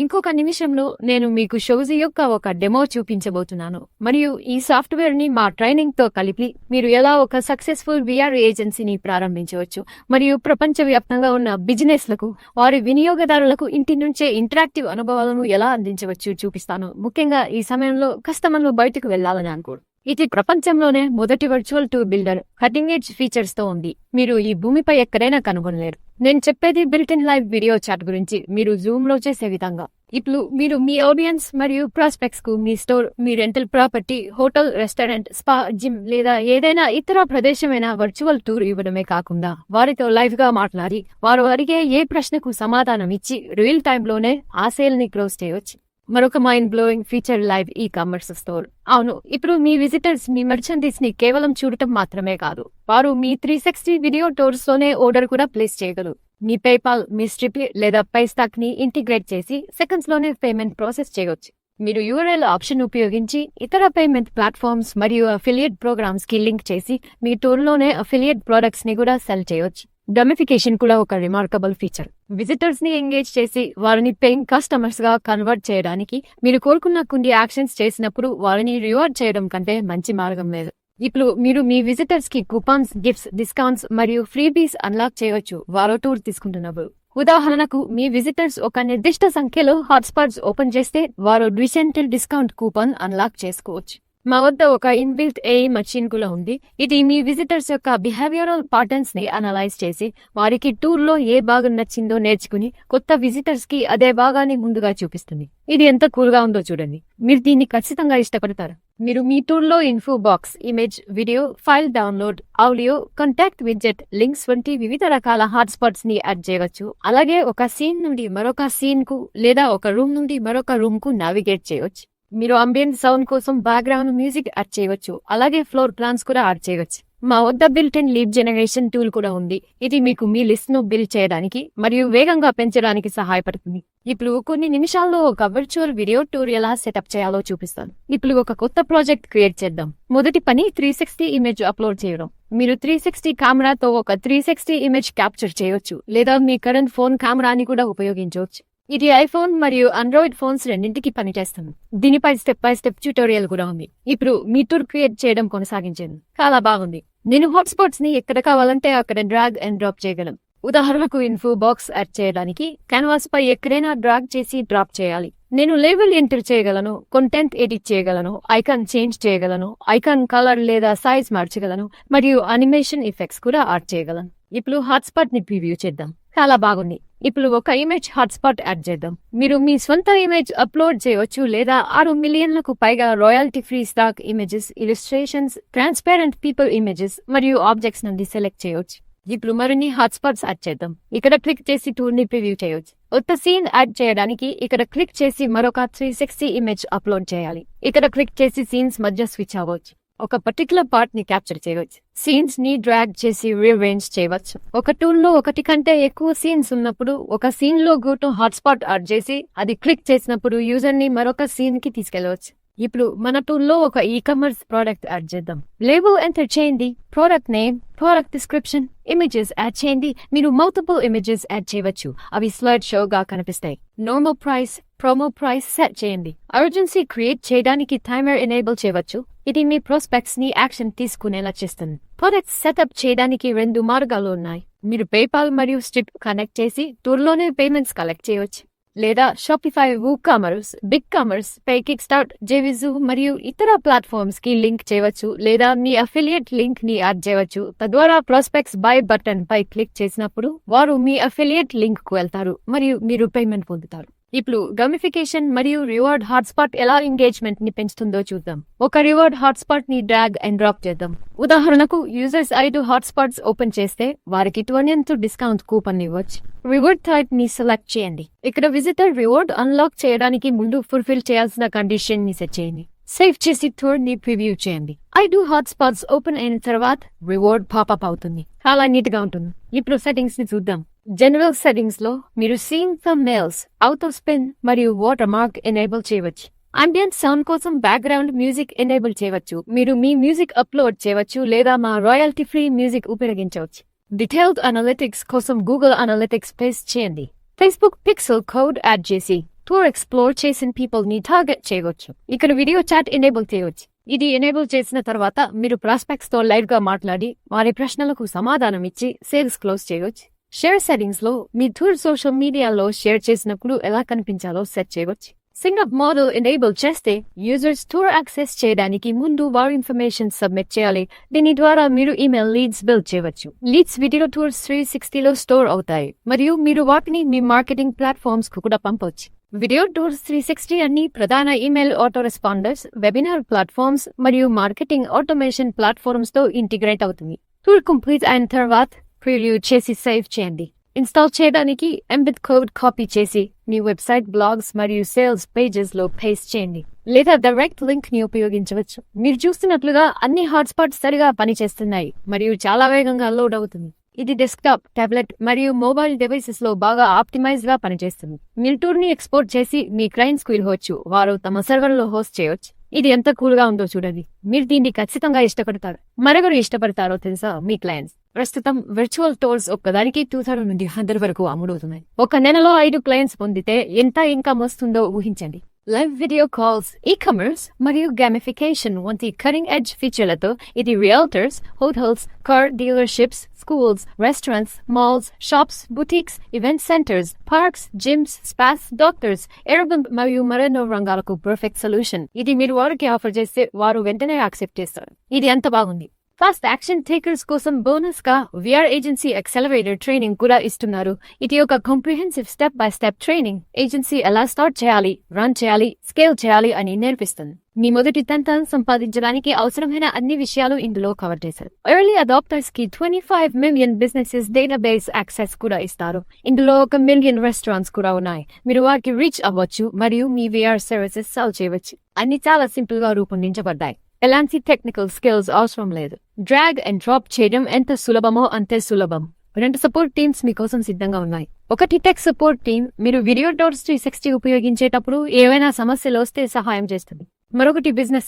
ఇంకొక నిమిషంలో నేను మీకు షోజీ యొక్క ఒక డెమో చూపించబోతున్నాను మరియు ఈ సాఫ్ట్వేర్ ని మా ట్రైనింగ్ తో కలిపి మీరు ఎలా ఒక సక్సెస్ఫుల్ విఆర్ ఏజెన్సీని ప్రారంభించవచ్చు మరియు ప్రపంచవ్యాప్తంగా ఉన్న బిజినెస్ లకు వారి వినియోగదారులకు ఇంటి నుంచే ఇంటరాక్టివ్ అనుభవాలను ఎలా అందించవచ్చు చూపిస్తాను. ముఖ్యంగా ఈ సమయంలో కస్టమర్లు బయటకు వెళ్లాలని అనుకోరు. ఇది ప్రపంచంలోనే మొదటి virtual tour builder cutting edge features తో ఉంది. మీరు ఈ భూమిపై ఎక్కడైనా కనుగొనలేరు. నేను చెప్పేది built in live video chat గురించి మీరు జూమ్ లో చేసే విధంగా. ఇప్పుడు మీరు మీ ఆడియన్స్ మరియు ప్రాస్పెక్ట్స్ కు మీ స్టోర్, మీ rental property, hotel, restaurant, spa, gym లేదా ఏదైనా ఇతర ప్రదేశమైన వర్చువల్ టూర్ ఇవ్వడమే కాకుండా వారితో లైవ్ గా మాట్లాడి వారు అడిగే ఏ ప్రశ్నకు సమాధానం ఇచ్చి రియల్ టైమ్ లోనే ఆ సేల్ ని క్లోజ్ చేయవచ్చు. మరొక mind blowing feature live e commerce store. అవును, ఇప్పుడు మీ విజిటర్స్ మీ మర్చెండీస్ ని కేవలం చూడటం మాత్రమే కాదు, వారు మీ 360 వీడియో టూర్స్ లోనే ఆర్డర్ కూడా ప్లేస్ చేయగలరు. మీ పేపాల్, మీ స్ట్రిప్ లేదా పైస్టాక్ ని ఇంటిగ్రేట్ చేసి సెకండ్స్ లోనే పేమెంట్ ప్రాసెస్ చేయవచ్చు. మీరు యూఆర్ఎల్ ఆప్షన్ ఉపయోగించి ఇతర పేమెంట్ ప్లాట్ఫామ్స్ మరియు అఫిలియేట్ ప్రోగ్రామ్స్ కి లింక్ చేసి మీ టూర్ లోనే అఫిలియేట్ ప్రొడక్ట్స్ ని కూడా సెల్ చేయవచ్చు. గమిఫికేషన్ కూడా ఒక రిమార్కబుల్ ఫీచర్. విజిటర్స్ ని ఎంగేజ్ చేసి వారిని పేయింగ్ కస్టమర్స్ గా కన్వర్ట్ చేయడానికి మీరు కోరుకున్న కొన్ని యాక్షన్స్ చేసినప్పుడు వారిని రివార్డ్ చేయడం కంటే మంచి మార్గం లేదు. ఇప్పుడు మీరు మీ విజిటర్స్ కి కూపన్స్, గిఫ్ట్స్, డిస్కౌంట్స్ మరియు ఫ్రీబీస్ అన్లాక్ చేయవచ్చు వారు టూర్ తీసుకుంటున్నప్పుడు. ఉదాహరణకు మీ విజిటర్స్ ఒక నిర్దిష్ట సంఖ్యలో హాట్స్పాట్స్ ఓపెన్ చేస్తే వారు రీసెంటల్ డిస్కౌంట్ కూపన్ అన్లాక్ చేసుకోవచ్చు. మా వద్ద ఒక ఇన్బిల్ట్ ఏఐ మషిన్ కూడా ఉంది. ఇది మీ విజిటర్స్ యొక్క బిహేవియరల్ ప్యాటర్న్స్ ని అనలైజ్ చేసి వారికి టూర్ లో ఏ భాగం నచ్చిందో నేర్చుకుని కొత్త విజిటర్స్ కి అదే భాగాన్ని ముందుగా చూపిస్తుంది. ఇది ఎంత కూల్ గా ఉందో చూడండి. మీరు దీన్ని ఖచ్చితంగా ఇష్టపడతారు. మీరు మీ టూర్ లో info box, image, video, file download, audio, contact widget, links వంటి వివిధ రకాల హాట్స్పాట్స్ ని యాడ్ చేయవచ్చు. అలాగే ఒక సీన్ నుండి మరొక సీన్ కు లేదా ఒక రూమ్ నుండి మరొక రూమ్ కు నావిగేట్ చేయవచ్చు. మీరు అంబియెంట్ సౌండ్ కోసం బ్యాక్గ్రౌండ్ మ్యూజిక్ యాడ్ చేయవచ్చు. అలాగే ఫ్లోర్ ప్లాన్స్ కూడా యాడ్ చేయవచ్చు. మా వద్ద built in lead generation tool కూడా ఉంది. ఇది మీకు మీ లిస్ట్ ను బిల్డ్ చేయడానికి మరియు వేగంగా పెంచడానికి సహాయపడుతుంది. ఇప్పుడు కొన్ని నిమిషాల్లో ఒక వర్చువల్ వీడియో టూర్ ఎలా సెటప్ చేయాలో చూపిస్తాను. ఇప్పుడు ఒక కొత్త ప్రాజెక్ట్ క్రియేట్ చేద్దాం. మొదటి పని 360 ఇమేజ్ అప్లోడ్ చేయడం. మీరు 360 కెమెరాతో ఒక 360 ఇమేజ్ క్యాప్చర్ చేయవచ్చు లేదా మీ కరెంట్ ఫోన్ కెమెరాని కూడా ఉపయోగించవచ్చు. ఇది ఐఫోన్ మరియు ఆండ్రాయిడ్ ఫోన్స్ రెండింటికి పనిచేస్తుంది. దీనిపై స్టెప్ బై స్టెప్ ట్యూటోరియల్ కూడా ఉంది. ఇప్పుడు మీ టూర్ క్రియేట్ చేయడం కొనసాగించండి. చాలా బాగుంది. నేను హాట్స్పాట్స్ ని ఎక్కడ కావాలంటే అక్కడ డ్రాగ్ అండ్ డ్రాప్ చేయగలను. ఉదాహరణకు ఇన్ఫో బాక్స్ యాడ్ చేయడానికి క్యాన్వాస్ పై ఎక్కడైనా డ్రాగ్ చేసి డ్రాప్ చేయాలి. నేను లేబుల్ ఎంటర్ చేయగలను, కంటెంట్ ఎడిట్ చేయగలను, ఐకాన్ చేంజ్ చేయగలను, ఐకాన్ కలర్ లేదా సైజ్ మార్చగలను మరియు అనిమేషన్ ఎఫెక్ట్స్ కూడా యాడ్ చేయగలను. ఇప్పుడు హాట్స్పాట్ ని ప్రివ్యూ చేద్దాం. చాలా బాగుంది. ఇప్పుడు ఒక ఇమేజ్ హాట్స్పాట్ యాడ్ చేద్దాం. మీరు మీ స్వంత ఇమేజ్ అప్లోడ్ చేయవచ్చు లేదా 6 మిలియన్లకు పైగా royalty free stock images, illustrations, transparent people images మరియు ఆబ్జెక్ట్స్ నుండి సెలెక్ట్ చేయవచ్చు. ఇప్పుడు మరిన్ని హాట్స్పాట్స్ యాడ్ చేద్దాం. ఇక్కడ క్లిక్ చేసి టూర్ ని ప్రివ్యూ చేయవచ్చు. కొత్త సీన్ యాడ్ చేయడానికి ఇక్కడ క్లిక్ చేసి మరొక 360 ఇమేజ్ అప్లోడ్ చేయాలి. ఇక్కడ క్లిక్ చేసి సీన్స్ మధ్య స్విచ్ అవ్వచ్చు. ఒక పర్టికులర్ పార్ట్ ని క్యాప్చర్ చేయవచ్చు. సీన్స్ ని డ్రాగ్ చేసి రీఅరేంజ్ చేయవచ్చు. ఒక టూల్ లో ఒకటి కంటే ఎక్కువ సీన్స్ ఉన్నప్పుడు ఒక సీన్ లో గో టు హాట్స్పాట్ యాడ్ చేసి అది క్లిక్ చేసినప్పుడు యూజర్ ని మరొక సీన్ కి తీసుకెళ్లవచ్చు. ఇప్పుడు మన టూల్ లో ఒక ఈ-కామర్స్ ప్రోడక్ట్ యాడ్ చేద్దాం. లేబుల్ ఎంటర్ చేయండి, product name, product description, images add చేయండి. మీరు మల్టిపుల్ ఇమేజెస్ యాడ్ చేయవచ్చు. అవి స్లైడ్ షోగా కనిపిస్తాయి. Normal price, promo price set చేయండి. అర్జెన్సీ క్రియేట్ చేయడానికి టైమర్ ఎనేబుల్ చేయవచ్చు. ఇది మీ ప్రాస్పెక్ట్స్ ని యాక్షన్ తీసుకునేలా చేస్తుంది. ప్రొడక్ట్స్ సెటప్ చేయడానికి 2 మార్గాలు ఉన్నాయి. మీరు పేపాల్ మరియు స్ట్రిప్ కనెక్ట్ చేసి టూర్ లోనే పేమెంట్స్ కలెక్ట్ చేయవచ్చు. లేదా Shopify, WooCommerce, BigCommerce, pay, kickstart, JVZoo మరియు ఇతర ప్లాట్ఫామ్స్ కి లింక్ చేయవచ్చు లేదా మీ అఫిలియేట్ లింక్ ని యాడ్ చేయవచ్చు. తద్వారా ప్రాస్పెక్ట్స్ బై బటన్ పై క్లిక్ చేసినప్పుడు వారు మీ అఫిలియేట్ లింక్ కు వెళ్తారు మరియు మీరు పేమెంట్ పొందుతారు. ఇప్పుడు గమిఫికేషన్ మరియు రివార్డ్ హాట్స్పాట్ ఎలా ఎంగేజ్మెంట్ ని పెంచుతుందో చూద్దాం. ఒక రివార్డ్ హాట్స్పాట్ ని డ్రాగ్ అండ్ డ్రాప్ చేద్దాం. ఉదాహరణకు యూజర్స్ 5 హాట్స్పాట్స్ ఓపెన్ చేస్తే వారికి 20% డిస్కౌంట్ కూపన్ ఇవ్వచ్చు. రివార్డ్ టైప్ ని సెలెక్ట్ చేయండి. ఇక్కడ విజిటర్ రివార్డ్ అన్లాక్ చేయడానికి ముందు ఫుల్ఫిల్ చేయాల్సిన కండిషన్ ని సెట్ చేయండి. సేవ్ చేసి టూర్ ని ప్రివ్యూ చేయండి. 5 హాట్స్పాట్స్ ఓపెన్ అయిన తర్వాత రివార్డ్ పాపప్ అవుతుంది. చాలా నీట్ గా ఉంటుంది. ఇప్పుడు సెట్టింగ్స్ ని చూద్దాం. జనరల్ సెట్టింగ్స్ లో మీరు scene thumbnails, out of spin మరియు వాటర్ మార్క్ ఎనేబుల్ చేయవచ్చు. అంబియెంట్ సౌండ్ కోసం బ్యాక్గ్రౌండ్ మ్యూజిక్ ఎనేబుల్ చేయవచ్చు. మీరు మీ మ్యూజిక్ అప్లోడ్ చేయవచ్చు లేదా మా రాయల్టీ ఫ్రీ మ్యూజిక్ ఉపయోగించవచ్చు. డీటెయిల్డ్ అనలిటిక్స్ కోసం గూగుల్ అనలిటిక్స్ పేస్ట్ చేయండి. ఫేస్బుక్ పిక్సెల్ కోడ్ యాడ్ చేసి టూర్ ఎక్స్ప్లోర్ చేసిన పీపుల్ ని టార్గెట్ చేయవచ్చు. ఇక్కడ వీడియో చాట్ ఎనేబుల్ చేయవచ్చు. ఇది ఎనేబుల్ చేసిన తర్వాత మీరు ప్రాస్పెక్ట్స్ తో లైవ్ గా మాట్లాడి వారి ప్రశ్నలకు సమాధానం ఇచ్చి సేల్స్ క్లోజ్ చేయవచ్చు. షేర్ సెట్టింగ్స్ లో మీ టూర్ సోషల్ మీడియాలో షేర్ చేసినప్పుడు ఎలా కనిపించాలో సెట్ చేయవచ్చు. సింగప్ మోడల్ ఎనేబుల్ చేస్తే యూజర్స్ టూర్ యాక్సెస్ చేయడానికి ముందు వారి ఇన్ఫర్మేషన్ సబ్మిట్ చేయాలి. దీని ద్వారా మీరు ఈమెయిల్ లీడ్స్ బిల్డ్ చేయవచ్చు. లీడ్స్ వీడియో టూర్స్ 360లో స్టోర్ అవుతాయి మరియు మీరు వాటిని మీ మార్కెటింగ్ ప్లాట్ఫామ్స్ కు కూడా పంపవచ్చు. వీడియో టూర్స్ 360 అన్ని ప్రధాన email auto responders, webinar platforms మరియు మార్కెటింగ్ ఆటోమేషన్ ప్లాట్ఫామ్స్ తో ఇంటిగ్రేట్ అవుతుంది. టూర్ కంప్లీట్ అయిన తర్వాత ప్రివ్యూ చేసి సేవ్ చేయండి. ఇన్స్టాల్ చేయడానికి ఎంబెడ్ కోడ్ కాపీ చేసి మీ వెబ్సైట్, బ్లాగ్స్ మరియు సేల్స్ పేజెస్ లో పేస్ట్ చేయండి లేదా డైరెక్ట్ లింక్ ని ఉపయోగించవచ్చు. మీరు చూస్తున్నట్లుగా అన్ని హాట్స్పాట్స్ సరిగా పనిచేస్తున్నాయి మరియు చాలా వేగంగా లోడ్ అవుతుంది. ఇది డెస్క్టాప్, టాబ్లెట్ మరియు మొబైల్ డివైసెస్ లో బాగా ఆప్టిమైజ్ గా పనిచేస్తుంది. మీరు టూర్ ని ఎక్స్పోర్ట్ చేసి మీ క్లయింట్స్ కు ఇవ్వచ్చు. వారు తమ సర్వర్ లో హోస్ట్ చేయవచ్చు. ఇది ఎంత కూల్ గా ఉందో చూడండి. మీరు దీన్ని ఖచ్చితంగా ఇష్టపడతారు. మరెవరు ఇష్టపడతారో తెలుసా? మీ క్లయింట్స్. ప్రస్తుతం వర్చువల్ టూర్స్ ఒక్కదానికి 2000 నుండి 100 వరకు అమ్ముడవుతున్నాయి. ఒక నెలలో 5 క్లయింట్స్ పొందితే ఎంత ఇన్కమ్ వస్తుందో ఊహించండి. లైవ్ వీడియో కాల్స్, ఈ-కామర్స్ మరియు గేమిఫికేషన్ వంటి కటింగ్ ఎడ్జ్ ఫీచర్లతో ఇది realtors, hotels, car dealerships, schools, restaurants, malls, shops, boutiques, event centres, parks, gyms, spas, doctors, Airbnb మరియు మరెన్నో రంగాలకు పర్ఫెక్ట్ సొల్యూషన్. ఇది మీరు వారికి ఆఫర్ చేస్తే వారు వెంటనే యాక్సెప్ట్ చేస్తారు. ఇది ఎంత బాగుంది. ఫాస్ట్ యాక్షన్ టేకర్స్ కోసం బోనస్ గా విఆర్ ఏజెన్సీ యాక్సెలరేటర్ ట్రైనింగ్ కూడా ఇస్తున్నారు. ఇది ఒక comprehensive step by step training. Agency ఎలా స్టార్ట్ చేయాలి, రన్ చేయాలి, స్కేల్ చేయాలి అని నేర్పిస్తుంది. మీ మొదటి తంతాన్ని సంపాదించడానికి అవసరమైన అన్ని విషయాలు ఇందులో కవర్ చేశారు. ఎర్లీ అడాప్టర్స్ కి 25 మిలియన్ బిజినెసెస్ డేటాబేస్ యాక్సెస్ కూడా ఇస్తారు. ఇందులో 1 మిలియన్ రెస్టారెంట్స్ కూడా ఉన్నాయి. మీరు వారికి రీచ్ అవ్వచ్చు మరియు మీ విఆర్ సర్వీసెస్ సాల్వ్ చేయవచ్చు. అన్ని చాలా సింపుల్ గా రూపొందించబడ్డాయి. ఎలాంటి టెక్నికల్ స్కిల్స్ అవసరం లేదు. డ్రాగ్ అండ్ డ్రాప్ చేయడం ఎంత సులభమో అంతే సులభం. 2 సపోర్ట్ టీమ్స్ మీకోసం సిద్ధంగా ఉన్నాయి. ఒకటి టెక్ సపోర్ట్ టీమ్, మీరు వీడియో టూర్స్ 360 ఉపయోగించేటప్పుడు ఏవైనా సమస్యలు వస్తే సహాయం చేస్తుంది. మరొకటి బిజినెస్